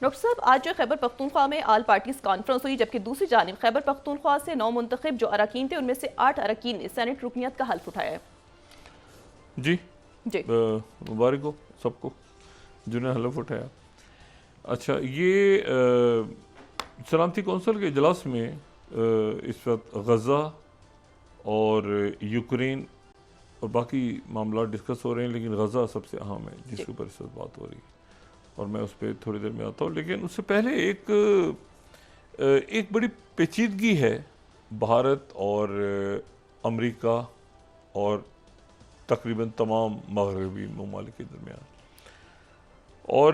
Doctor साहब, आज जो खैबर पख्तूनख्वा में आल पार्टीज कॉन्फ्रेंस हुई, जबकि दूसरी जानिब खैबर पख्तूनख्वा से 9 मुंतखब जो अरकान थे उनमें से 8 अरकान ने सेनेट रुकनियत का हल्फ उठाया है। जी, जी मुबारक हो सबको जिन्हें हलफ उठाया। अच्छा, ये सलामती कौंसिल के इजलास में इस वक्त गज़ा और यूक्रेन और बाकी मामला डिस्कस हो रहे हैं, लेकिन गज़ा सबसे अहम है जिसके ऊपर इस वक्त बात हो रही है, और मैं उस पर थोड़ी देर में आता हूँ। लेकिन उससे पहले एक बड़ी पेचीदगी है भारत और अमेरिका और तकरीबन तमाम मगरबी ममालिक के दरमियान, और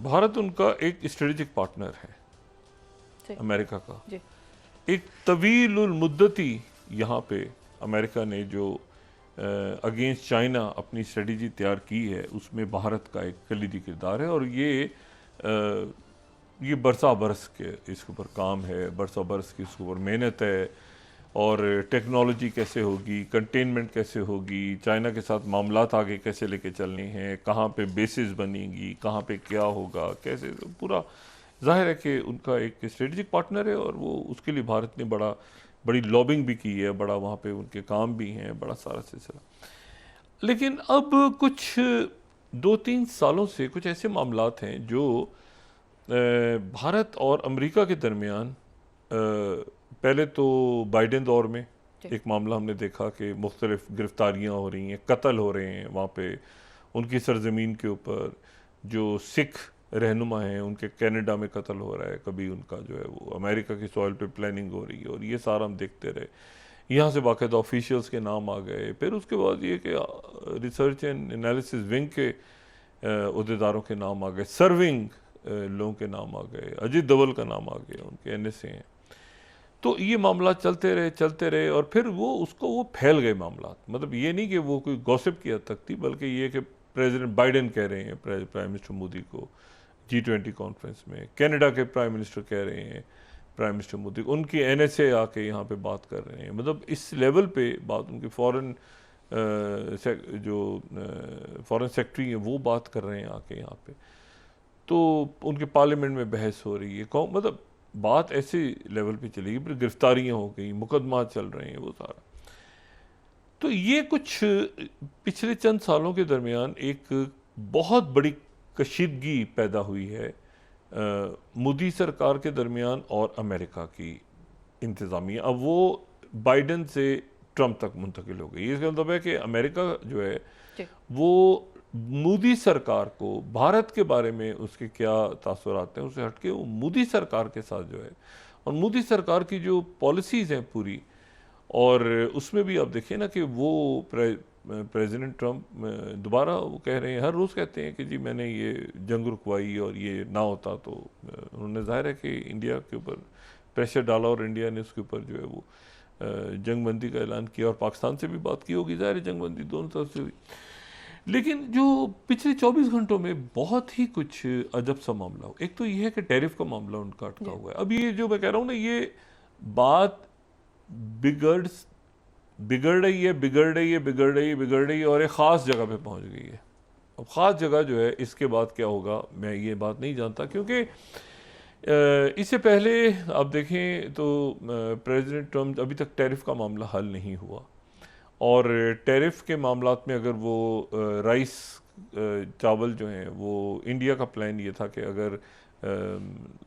भारत उनका एक स्ट्रेटेजिक पार्टनर है अमेरिका का। एक तवील मुद्दती यहाँ पे अमेरिका ने जो अगेंस्ट चाइना अपनी स्ट्रेटजी तैयार की है, उसमें भारत का एक कलीदी किरदार है, और ये बरसा बरस के इसके ऊपर काम है, बरसा बरस की इसके ऊपर मेहनत है, और टेक्नोलॉजी कैसे होगी, कंटेनमेंट कैसे होगी, चाइना के साथ मामलात आगे कैसे लेके चलने हैं, कहाँ पे बेसिस बनेंगी, कहाँ पे क्या होगा, कैसे, पूरा जाहिर है कि उनका एक स्ट्रेटजिक पार्टनर है, और वो उसके लिए भारत ने बड़ी लॉबिंग भी की है, बड़ा वहाँ पे उनके काम भी हैं, बड़ा सारा सिलसिला। लेकिन अब कुछ 2-3 सालों से कुछ ऐसे मामलात हैं जो भारत और अमेरिका के दरमियान, पहले तो बाइडेन दौर में एक मामला हमने देखा कि मुख्तलिफ गिरफ्तारियाँ हो रही हैं, कत्ल हो रहे हैं वहाँ पे उनकी सरजमीन के ऊपर। जो सिख रहनुमा हैं उनके कनाडा में कत्ल हो रहा है, कभी उनका जो है वो अमेरिका की सॉइल पे प्लानिंग हो रही है, और ये सारा हम देखते रहे। यहाँ से बाकायदा ऑफिशियल्स के नाम आ गए, फिर उसके बाद ये कि रिसर्च एंड एनालिसिस विंग के अहदेदारों के नाम आ गए, सर्विंग लोगों के नाम आ गए, अजीत डोवाल का नाम आ गया, उनके NSA हैं। तो ये मामला चलते रहे, और फिर वो फैल गए मामला। मतलब ये नहीं कि वो कोई गॉसिप की हद तक थी, बल्कि ये कि प्रेसिडेंट बाइडेन कह रहे हैं प्राइम मिनिस्टर मोदी को G20 कॉन्फ्रेंस में, कनाडा के प्राइम मिनिस्टर कह रहे हैं प्राइम मिनिस्टर मोदी को, उनकी NSA आके यहाँ पे बात कर रहे हैं। मतलब इस लेवल पे बात, उनके फॉरेन सेक्रेटरी हैं वो बात कर रहे हैं आके यहाँ पे, तो उनके पार्लियामेंट में बहस हो रही है। मतलब बात ऐसे लेवल पे चलेगी, फिर गिरफ्तारियाँ हो गई, मुकदमा चल रहे हैं, वो सारा। तो ये कुछ पिछले चंद सालों के दरमियान एक बहुत बड़ी कशीदगी पैदा हुई है मोदी सरकार के दरमियान और अमेरिका की इंतज़ामिया। अब वो बाइडेन से ट्रंप तक मुंतकिल हो गई। इसका मतलब है कि अमेरिका जो है वो मोदी सरकार को भारत के बारे में उसके क्या तासुरात हैं उससे हटके वो मोदी सरकार के साथ जो है, और मोदी सरकार की जो पॉलिसीज़ हैं पूरी, और उसमें भी आप देखिए ना कि वो प्रेसिडेंट ट्रंप दोबारा वो कह रहे हैं, हर रोज़ कहते हैं कि जी मैंने ये जंग रुकवाई, और ये ना होता तो उन्होंने जाहिर है कि इंडिया के ऊपर प्रेशर डाला, और इंडिया ने उसके ऊपर जो है वो जंगबंदी का ऐलान किया, और पाकिस्तान से भी बात की होगी, जाहिर है जंगबंदी दोनों तरफ से हुई। लेकिन जो पिछले 24 घंटों में बहुत ही कुछ अजब सा मामला हो, एक तो ये है कि टैरिफ का मामला उनका अटका हुआ है। अब ये जो मैं कह रहा हूँ ना, ये बात बिगड़ रही है और एक ख़ास जगह पे पहुंच गई है। अब ख़ास जगह जो है इसके बाद क्या होगा मैं ये बात नहीं जानता, क्योंकि इससे पहले आप देखें तो प्रेसिडेंट ट्रम्प अभी तक टैरिफ का मामला हल नहीं हुआ, और टैरिफ के मामलात में अगर वो राइस चावल जो हैं वो इंडिया का प्लान ये था कि अगर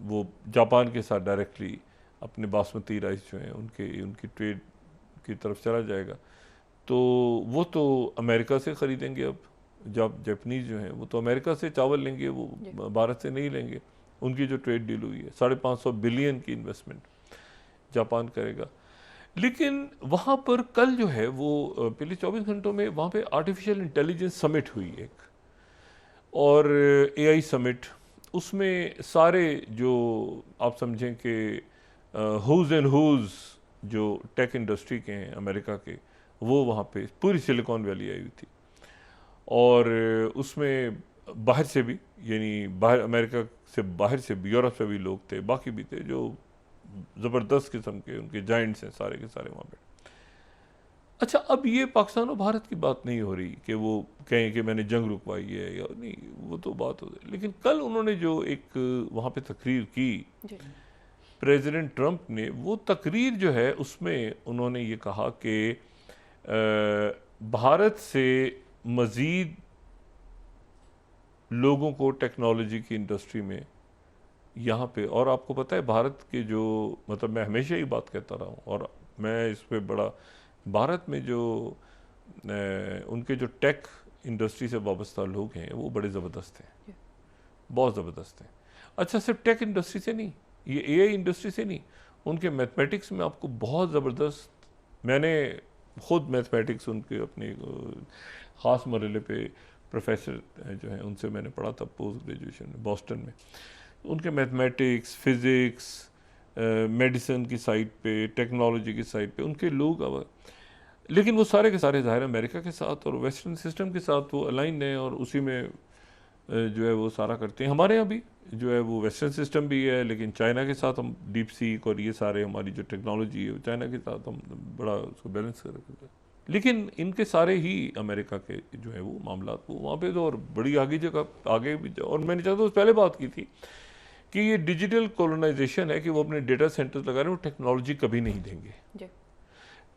वो जापान के साथ डायरेक्टली अपने बासमती राइस जो हैं उनकी ट्रेड की तरफ चला जाएगा, तो वो तो अमेरिका से ख़रीदेंगे। अब जब जापानीज़ जो हैं वो तो अमेरिका से चावल लेंगे, वो भारत से नहीं लेंगे। उनकी जो ट्रेड डील हुई है 550 बिलियन की इन्वेस्टमेंट जापान करेगा। लेकिन वहाँ पर कल जो है वो पिछले 24 घंटों में वहाँ पे आर्टिफिशियल इंटेलिजेंस समिट हुई एक, और AI समिट, उसमें सारे जो आप समझें कि हुज एंड हुज जो टेक इंडस्ट्री के हैं अमेरिका के, वो वहाँ पे पूरी सिलिकॉन वैली आई हुई थी, और उसमें बाहर से भी, यानी बाहर अमेरिका से बाहर से भी, यूरोप से भी लोग थे, बाकी भी थे जो ज़बरदस्त किस्म के उनके जाइंट्स हैं सारे के सारे वहाँ पे। अच्छा, अब ये पाकिस्तान और भारत की बात नहीं हो रही कि वो कहें कि मैंने जंग रुकवाई है या नहीं, वो तो बात हो रही। लेकिन कल उन्होंने जो एक वहाँ पे तकरीर की जी प्रेसिडेंट ट्रंप ने, वो तकरीर जो है उसमें उन्होंने ये कहा कि भारत से मज़ीद लोगों को टेक्नोलॉजी की इंडस्ट्री में यहाँ पे, और आपको पता है भारत के जो, मतलब मैं हमेशा ही बात कहता रहा हूँ और मैं इस पे बड़ा, भारत में जो उनके जो टेक इंडस्ट्री से वाबस्ता लोग हैं वो बड़े ज़बरदस्त हैं, बहुत ज़बरदस्त हैं। अच्छा, सिर्फ टेक इंडस्ट्री से नहीं, ये एआई इंडस्ट्री से नहीं, उनके मैथमेटिक्स में आपको बहुत ज़बरदस्त, मैंने खुद मैथमेटिक्स उनके अपने ख़ास मरहले पे प्रोफेसर जो हैं उनसे मैंने पढ़ा था पोस्ट ग्रेजुएशन में बॉस्टन में। उनके मैथमेटिक्स, फिज़िक्स, मेडिसिन की साइड पे, टेक्नोलॉजी की साइड पे उनके लोग अब, लेकिन वो सारे के सारे ज़ाहिर अमेरिका के साथ और वेस्टर्न सिस्टम के साथ वो अलाइन हैं और उसी में जो है वो सारा करते हैं। हमारे यहाँ भी जो है वो वेस्टर्न सिस्टम भी है, लेकिन चाइना के साथ हम डीप सीक और ये सारे हमारी जो टेक्नोलॉजी है चाइना के साथ हम बड़ा उसको बैलेंस कर रखते हैं। लेकिन इनके सारे ही अमेरिका के जो है वो मामला वो वहाँ पे तो और बड़ी आगे जगह आगे भी, और मैंने चाहता तो पहले बात की थी कि ये डिजिटल कॉलोनाइजेशन है कि वो अपने डेटा सेंटर्स लगा रहे हैं, वो टेक्नोलॉजी कभी नहीं देंगे,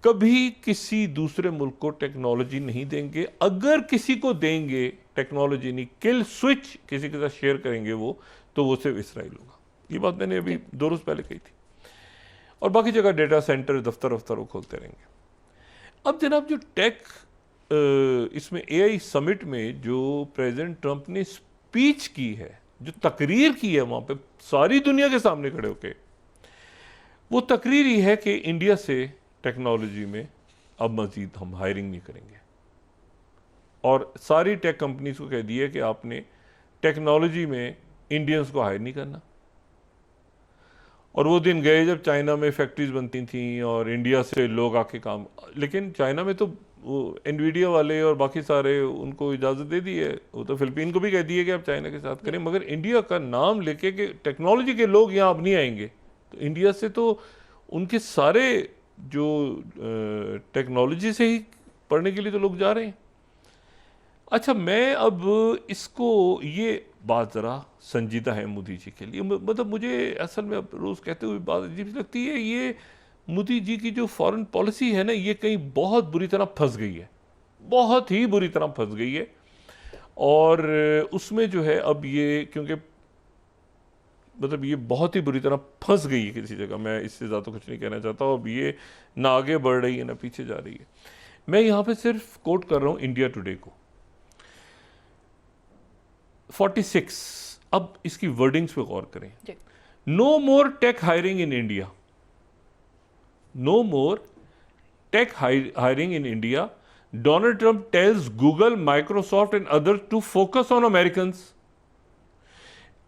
कभी किसी दूसरे मुल्क को टेक्नोलॉजी नहीं देंगे। अगर किसी को देंगे टेक्नोलॉजी नहीं, किल स्विच किसी के साथ शेयर करेंगे तो वो सिर्फ इसराइल होगा। ये बात मैंने अभी 2 रोज पहले कही थी। और बाकी जगह डेटा सेंटर, दफ्तर वो खोलते रहेंगे। अब जनाब जो टेक इसमें एआई समिट में जो प्रेसिडेंट ट्रंप ने स्पीच की है, जो तकरीर की है वहां पे सारी दुनिया के सामने खड़े होके, वो तकरीर ही है कि इंडिया से टेक्नोलॉजी में अब मजीद हम हायरिंग नहीं करेंगे, और सारी टेक कंपनीज को कह दिया कि आपने टेक्नोलॉजी में इंडियंस को हायर नहीं करना। और वो दिन गए जब चाइना में फैक्ट्रीज बनती थी और इंडिया से लोग आके काम, लेकिन चाइना में तो वो एनवीडिया वाले और बाकी सारे उनको इजाज़त दे दी है, वो तो फिलिपीन को भी कह दिए कि आप चाइना के साथ करें, मगर इंडिया का नाम लेके कि टेक्नोलॉजी के लोग यहाँ अब नहीं आएंगे। तो इंडिया से तो उनके सारे जो टेक्नोलॉजी से ही पढ़ने के लिए तो लोग जा रहे हैं। अच्छा, मैं अब इसको, ये बात ज़रा संजीदा है मोदी जी के लिए, मतलब मुझे असल में अब रोज़ कहते हुए बात अजीब सी लगती है, ये मोदी जी की जो फॉरेन पॉलिसी है ना, ये कहीं बहुत बुरी तरह फंस गई है, बहुत ही बुरी तरह फंस गई है। और उसमें जो है अब ये, क्योंकि मतलब ये बहुत ही बुरी तरह फंस गई है किसी जगह, मैं इससे ज़्यादा कुछ नहीं कहना चाहता। अब ये ना आगे बढ़ रही है ना पीछे जा रही है। मैं यहाँ पे सिर्फ कोट कर रहा हूँ इंडिया टुडे को, 46, अब इसकी वर्डिंग्स पे गौर करें। No more tech hiring in India, no more tech hiring in India, Donald Trump tells Google, Microsoft and others to focus on Americans.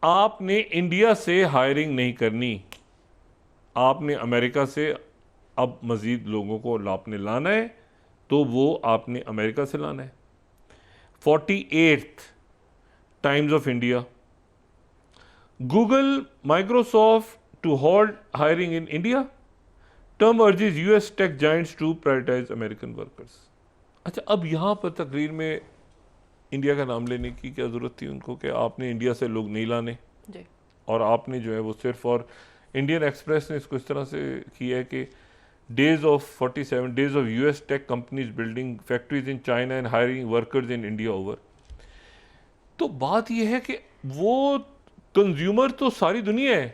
आपने इंडिया से हायरिंग नहीं करनी, आपने अमेरिका से अब मज़ीद लोगों को आपने लाना है, तो वो आपने अमेरिका से लाना है। 48th Times of India, Google, Microsoft to hold hiring in India, Trump urges US tech giants to prioritise American workers. अच्छा, अब यहाँ पर तकरीर में इंडिया का नाम लेने की क्या ज़रूरत थी उनको कि आपने इंडिया से लोग नहीं लाने जी। और आपने जो है वो सिर्फ, और इंडियन एक्सप्रेस ने इसको इस तरह से किया है कि days of 47 days of US tech companies building factories in China and hiring workers in India over. तो बात यह है कि वो कंज्यूमर तो सारी दुनिया है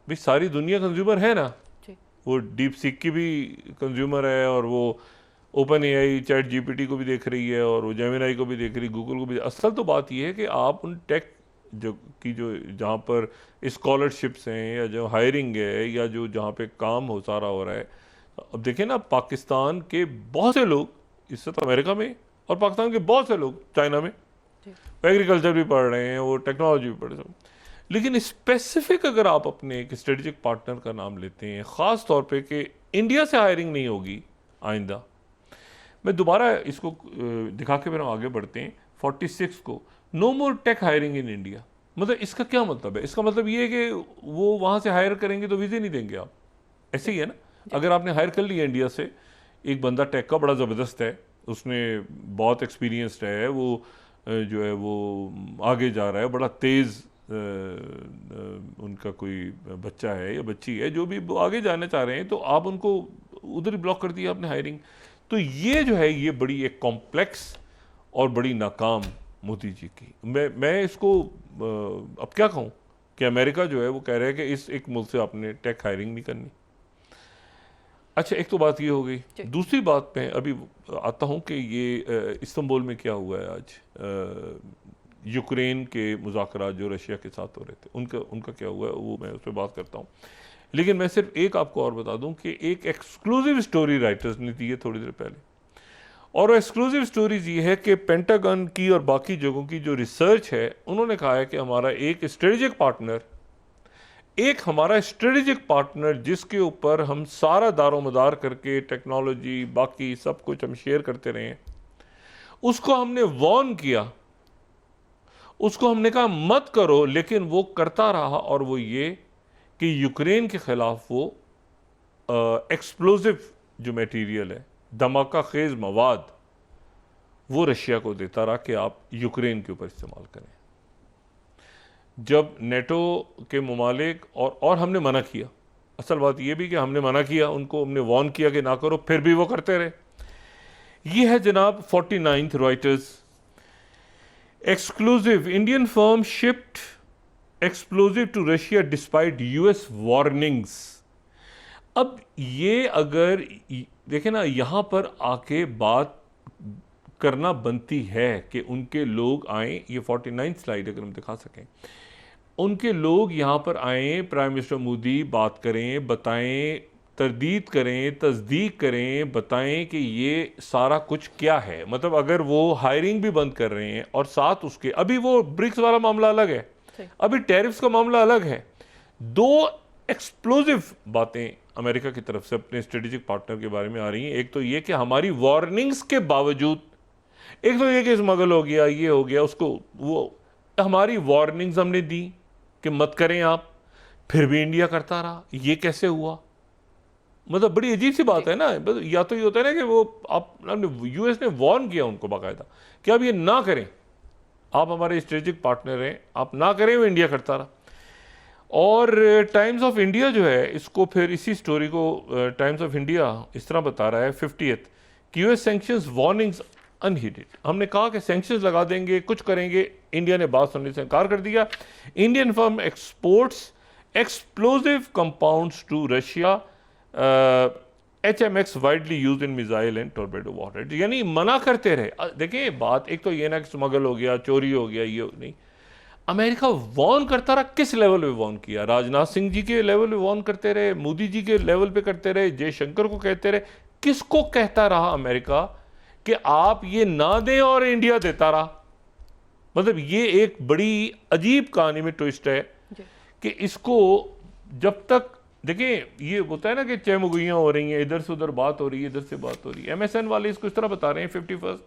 भाई, सारी दुनिया कंज्यूमर है ना, वो डीप सीक की भी कंज्यूमर है, और वो ओपन एआई चैट जीपीटी को भी देख रही है, और वो जेमिनाई को भी देख रही है, गूगल को भी। असल तो बात यह है कि आप उन टेक जो जहाँ पर स्कॉलरशिप्स हैं या जो हायरिंग है या जो जहाँ पे काम हो सारा हो रहा है, अब देखें ना, पाकिस्तान के बहुत से लोग, इससे तो अमेरिका में, और पाकिस्तान के बहुत से लोग चाइना में एग्रीकल्चर भी पढ़ रहे हैं, वो टेक्नोलॉजी भी पढ़ रहे हैं। लेकिन स्पेसिफिक अगर आप अपने एक स्ट्रेटेजिक पार्टनर का नाम लेते हैं, ख़ास तौर पे कि इंडिया से हायरिंग नहीं होगी आइंदा, मैं दोबारा इसको दिखा के फिर हम आगे बढ़ते हैं 46 को, no more tech hiring in India. मतलब इसका क्या मतलब है? इसका मतलब ये है कि वो वहाँ से हायर करेंगे तो वीज़े नहीं देंगे आप, ऐसे ही है ना। अगर आपने हायर कर लिया इंडिया से, एक बंदा टेक का बड़ा ज़बरदस्त है, उसने बहुत एक्सपीरियंस्ड है, वो जो है वो आगे जा रहा है, बड़ा तेज़ उनका कोई बच्चा है या बच्ची है, जो भी वो आगे जाना चाह रहे हैं, तो आप उनको उधर ही ब्लॉक कर दिया आपने हायरिंग। तो ये जो है ये बड़ी एक कॉम्प्लेक्स और बड़ी नाकाम मोदी जी की। मैं इसको अब क्या कहूँ कि अमेरिका जो है वो कह रहा है कि इस एक मुल्क से आपने टेक हायरिंग नहीं करनी। अच्छा, एक तो बात ये हो गई। दूसरी बात मैं अभी आता हूँ कि ये इस्तांबुल में क्या हुआ है आज, यूक्रेन के मुज़ाकरात जो रशिया के साथ हो रहे थे, उनका क्या हुआ है वो मैं उस पर बात करता हूँ। लेकिन मैं सिर्फ एक आपको और बता दूं कि एक एक्सक्लूसिव स्टोरी राइटर्स ने दी है थोड़ी देर पहले, और वो एक्सक्लूसिव स्टोरीज ये है कि पेंटागन की और बाकी जगहों की जो रिसर्च है, उन्होंने कहा है कि हमारा एक स्ट्रेटेजिक पार्टनर जिसके ऊपर हम सारा दारोमदार करके टेक्नोलॉजी बाकी सब कुछ हम शेयर करते रहे हैं, उसको हमने वॉर्न किया, उसको हमने कहा मत करो, लेकिन वो करता रहा। और वो ये कि यूक्रेन के खिलाफ वो एक्सप्लोजिव जो मटेरियल है, धमाका खेज मवाद, वो रशिया को देता रहा कि आप यूक्रेन के ऊपर इस्तेमाल करें। जब नेटो के ममालिक और हमने मना किया, असल बात यह भी कि हमने मना किया, उनको हमने वार्न किया कि ना करो, फिर भी वो करते रहे। ये है जनाब 49th Reuters exclusive, Indian firm shipped explosive to Russia despite US warnings. अब ये अगर देखें ना, यहां पर आके बात करना बनती है कि उनके लोग आए, ये 49 स्लाइड अगर हम दिखा सकें, उनके लोग यहां पर आए, प्राइम मिनिस्टर मोदी बात करें, बताएं, तरदीद करें, तस्दीक करें, बताएं कि ये सारा कुछ क्या है। मतलब अगर वो हायरिंग भी बंद कर रहे हैं और साथ उसके, अभी वो ब्रिक्स वाला मामला अलग है, अभी टैरिफ्स का मामला अलग है, दो एक्सप्लोजिव बातें अमेरिका की तरफ से अपने स्ट्रेटेजिक पार्टनर के बारे में आ रही हैं। एक तो ये कि हमारी वार्निंग्स के बावजूद, एक तो ये कि स्मगल हो गया, ये हो गया, उसको वो हमारी वार्निंग्स हमने दी कि मत करें आप, फिर भी इंडिया करता रहा। ये कैसे हुआ? मतलब बड़ी अजीब सी बात है ना। या तो ये होता है ना कि वो यूएस ने वार्न किया उनको बाकायदा कि आप ये ना करें, आप हमारे स्ट्रेटेजिक पार्टनर हैं, आप ना करें, वो इंडिया करता रहा। और टाइम्स ऑफ इंडिया जो है इसको फिर इसी स्टोरी को टाइम्स ऑफ इंडिया इस तरह बता रहा है 50th कि यूएस सैंक्शंस वार्निंग्स अनहीडेड। हमने कहा कि सैंक्शंस लगा देंगे, कुछ करेंगे, इंडिया ने बात सुनने से इनकार कर दिया। Indian firm exports explosive compounds to Russia, HMX widely used in missile and torpedo warhead. यानी मना करते रहे। देखिए बात एक तो ये ना कि स्मगल हो गया, चोरी हो गया, ये नहीं, अमेरिका वॉर्न करता रहा। किस लेवल पे वॉर्न किया? राजनाथ सिंह जी के लेवल पे वॉर्न करते रहे, मोदी जी के लेवल पे करते रहे, जयशंकर को कहते रहे। किसको कहता रहा अमेरिका कि आप ये ना दें और इंडिया देता रहा? मतलब ये एक बड़ी अजीब कहानी में ट्विस्ट है कि इसको जब तक देखें, ये होता है ना कि चहमुगैयां हो रही हैं, इधर से उधर बात हो रही है, इधर से बात हो रही है। MSN वाले इसको इस तरह बता रहे हैं 51st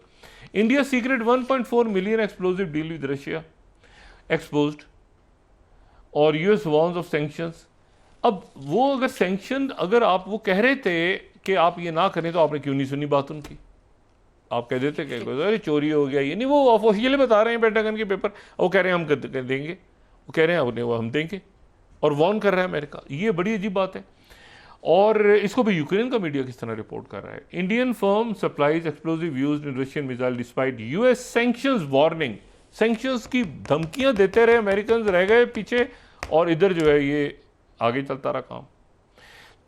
India secret 1.4 million explosive deal with Russia exposed और यूएस वॉर्न्स ऑफ सैंक्शंस। अब वो अगर सैंक्शन, अगर आप वो कह रहे थे कि आप ये ना करें, तो आपने क्यों नहीं सुनी बात उनकी? आप कह देते कि अरे चोरी हो गया, ये नहीं, वो ऑफिशियली बता रहे हैं पेंटागन के पेपर, वो कह रहे हैं हम देंगे, वो कह रहे हैं वो हम देंगे, और वॉर्न कर रहा है अमेरिका। ये बड़ी अजीब बात है। और इसको भी यूक्रेन का मीडिया किस तरह रिपोर्ट कर रहा है। Indian firm supplies explosive used in Russian missile despite US sanctions warning. Sanctions की धमकियां देते रहे, अमेरिकन रह गए पीछे, और इधर जो है ये आगे चलता रहा काम।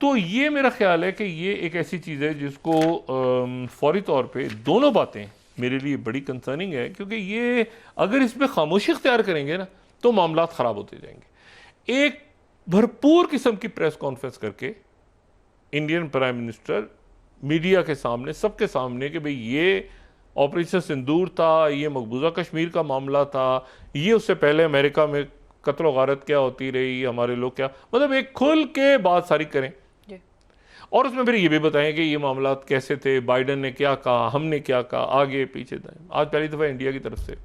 तो ये मेरा ख्याल है कि ये एक ऐसी चीज़ है जिसको फौरी तौर पे दोनों बातें मेरे लिए बड़ी कंसर्निंग है, क्योंकि ये अगर इस पर खामोशी इख्तियार करेंगे ना तो मामला ख़राब होते जाएंगे। एक भरपूर किस्म की प्रेस कॉन्फ्रेंस करके इंडियन प्राइम मिनिस्टर मीडिया के सामने, सबके सामने, कि भाई ये ऑपरेशन सिंदूर था, ये मकबूजा कश्मीर का मामला था, ये उससे पहले अमेरिका में कत्ल गारत क्या होती रही, हमारे लोग क्या, मतलब एक खुल के बात सारी करें। और उसमें फिर ये भी बताएं कि ये मामला कैसे थे, बाइडन ने क्या कहा, हमने क्या कहा, आगे पीछे दाएं। आज पहली दफ़ा इंडिया की तरफ से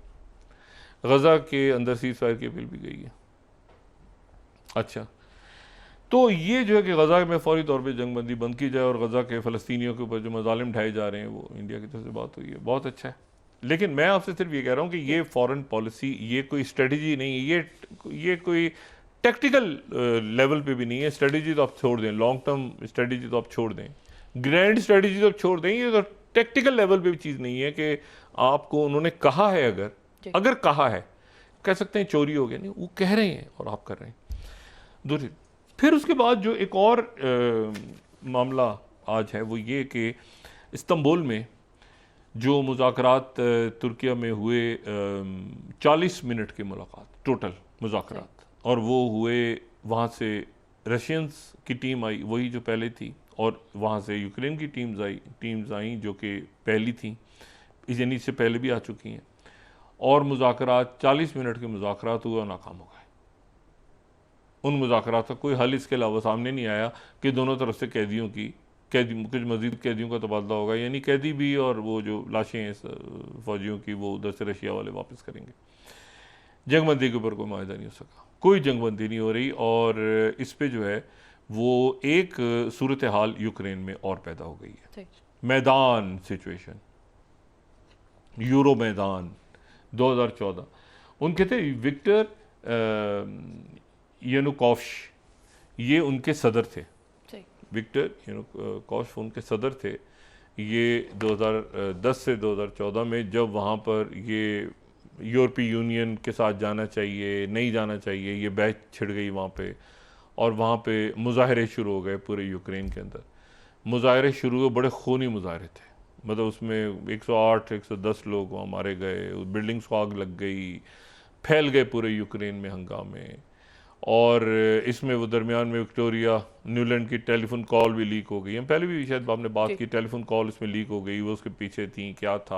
गजा के अंदर सीज़ फायर की अपील भी गई है। अच्छा, तो ये जो है कि गज़ा में फौरी तौर पे जंगबंदी बंद की जाए और गज़ा के फ़लस्तीनियों के ऊपर जो मज़ालिम ढाए जा रहे हैं वो इंडिया की तरफ से बात हुई है, बहुत अच्छा है। लेकिन मैं आपसे सिर्फ ये कह रहा हूँ कि ये फॉरेन पॉलिसी, ये कोई स्ट्रेटजी नहीं है, ये कोई टैक्टिकल लेवल पे भी नहीं है। स्ट्रेटजी तो आप छोड़ दें, लॉन्ग टर्म स्ट्रेटजी तो आप छोड़ दें, ग्रैंड स्ट्रेटजी तो आप छोड़ दें, ये तो टैक्टिकल लेवल पे भी चीज़ नहीं है कि आपको उन्होंने कहा है, अगर कहा है, कह सकते हैं चोरी हो गया, नहीं, वो कह रहे हैं और आप कर रहे हैं। दूसरी, फिर उसके बाद जो एक और मामला आज है वो ये कि इस्तांबुल में जो मुज़ाकरात तुर्किया में हुए, 40 मिनट की मुलाकात टोटल मुज़ाकरात, और वो हुए, वहाँ से रशियंस की टीम आई, वही जो पहले थी, और वहाँ से यूक्रेन की टीम्स आई जो कि पहली थी, यानी इससे पहले भी आ चुकी हैं, और मुज़ाकरात 40 मिनट के मुज़ाकरात हुए और नाकाम हो गए। उन मुज़ाकरात का कोई हल इसके अलावा सामने नहीं आया कि दोनों तरफ से कुछ मज़ीद कैदियों का तबादला होगा, यानी कैदी भी और वो जो लाशें हैं फ़ौजियों की वो उधर से रशिया वाले वापस करेंगे। जंगबंदी के ऊपर कोई माहिदा नहीं हो सका, कोई जंगबंदी नहीं हो रही, और इस पे जो है वो एक सूरत हाल यूक्रेन में और पैदा हो गई है। मैदान सिचुएशन, यूरो मैदान 2014, उनके थे विक्टर यानुकोविच, ये उनके सदर थे। विक्टर यानुकोविच उनके सदर थे। ये 2010 से 2014 में जब वहाँ पर ये यूरोपीय यूनियन के साथ जाना चाहिए, नहीं जाना चाहिए, ये बहस छिड़ गई वहाँ पे, और वहाँ पे मुजाहरे शुरू हो गए पूरे यूक्रेन के अंदर। मुजाहरे शुरू हुए, बड़े खूनी मुजाहरे थे, मतलब उसमें 108-110 लोग वहाँ मारे गए, बिल्डिंग्स को आग लग गई, फैल गए पूरे यूक्रेन में हंगामे। और इसमें वो दरमियान में विक्टोरिया न्यूलैंड की टेलीफोन कॉल भी लीक हो गई। हम पहले भी शायद आपने बात की, टेलीफोन कॉल इसमें लीक हो गई, वो उसके पीछे थी, क्या था,